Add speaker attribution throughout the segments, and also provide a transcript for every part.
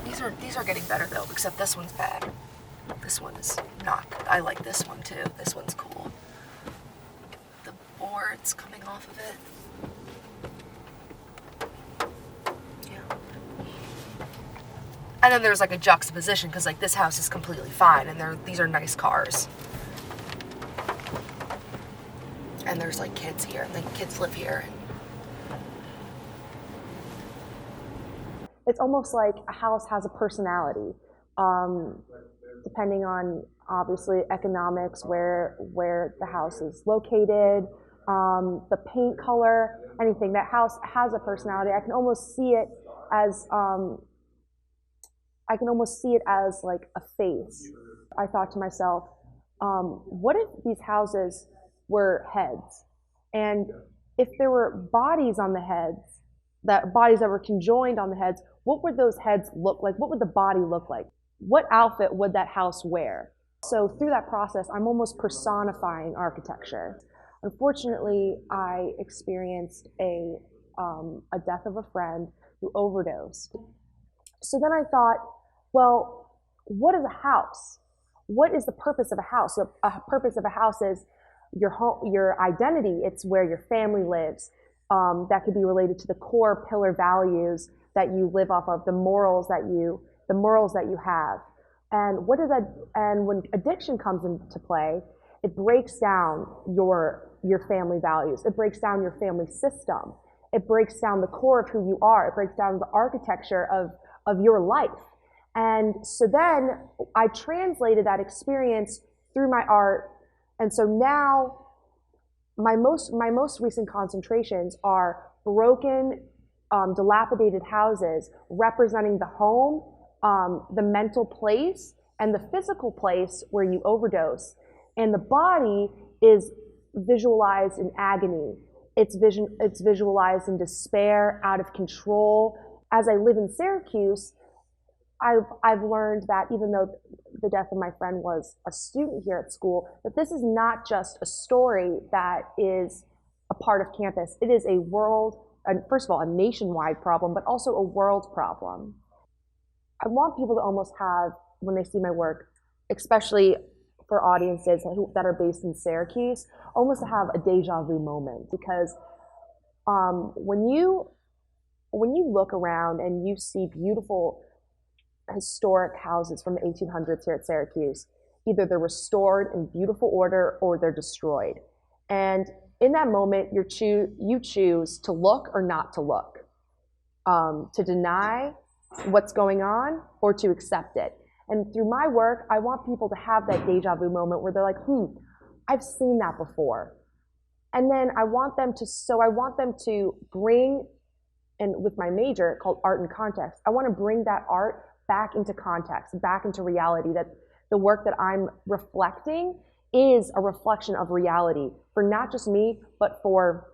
Speaker 1: These are getting better though, except this one's bad. This one is not good. I like this one too. This one's cool. The boards coming off of it. Yeah. And then there's like a juxtaposition because like this house is completely fine and these are nice cars. And there's like kids here, and the kids live here.
Speaker 2: It's almost like a house has a personality, depending on obviously economics, where the house is located, the paint color, anything. That house has a personality. I can almost see it as like a face. I thought to myself, what if these houses were heads, and if there were bodies on the heads, bodies that were conjoined on the heads, what would those heads look like? What would the body look like? What outfit would that house wear? So through that process, I'm almost personifying architecture. Unfortunately, I experienced a death of a friend who overdosed. So then I thought, well, what is a house? What is the purpose of a house? The purpose of a house is your home, your identity. It's where your family lives. That could be related to the core pillar values that you live off of, the morals that you have. And what is that? And when addiction comes into play, it breaks down your family values. It breaks down your family system. It breaks down the core of who you are. It breaks down the architecture of your life. And so then I translated that experience through my art. And so now my most recent concentrations are broken, dilapidated houses representing the home, the mental place, and the physical place where you overdose. And the body is visualized in agony. It's visualized in despair, out of control. As I live in Syracuse, I've learned that even though the death of my friend was a student here at school, that this is not just a story that is a part of campus. It is a world, first of all, a nationwide problem, but also a world problem. I want people to almost have, when they see my work, especially for audiences that are based in Syracuse, almost to have a deja vu moment. Because when you look around and you see beautiful historic houses from the 1800s here at Syracuse, either they're restored in beautiful order or they're destroyed. And in that moment, you choose to look or not to look, to deny what's going on or to accept it. And through my work, I want people to have that deja vu moment where they're like, I've seen that before. And then I want them to bring, and with my major called art and context, I want to bring that art back into context, back into reality, that the work that I'm reflecting is a reflection of reality for not just me, but for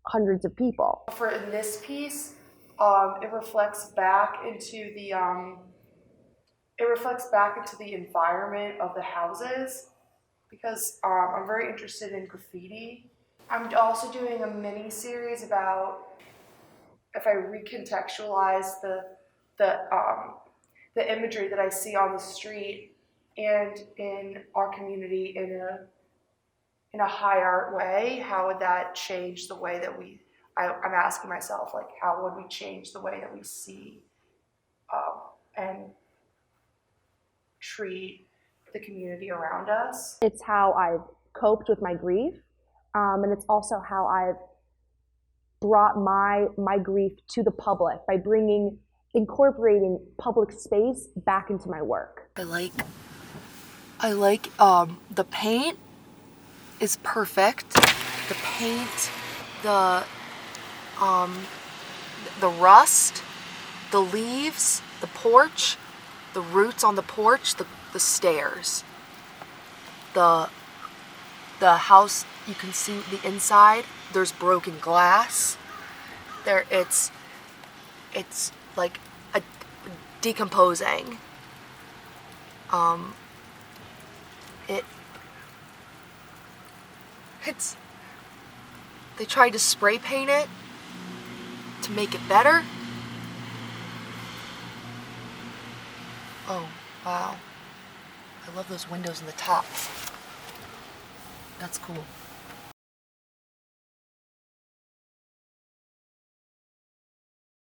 Speaker 2: hundreds of people.
Speaker 1: For in this piece, it reflects back into the environment of the houses, because I'm very interested in graffiti. I'm also doing a mini series about if I recontextualize the imagery that I see on the street and in our community in a high art way, how would that change the way that I'm asking myself, like, how would we change the way that we see and treat the community around us?
Speaker 2: It's how I've coped with my grief, and it's also how I've brought my grief to the public by incorporating public space back into my work.
Speaker 1: I like the paint is perfect. The paint, the rust, the leaves, the porch, the roots on the porch, the stairs. The house, you can see the inside. There's broken glass. It's like a decomposing. They tried to spray paint it to make it better. Oh, wow. I love those windows in the top. That's cool.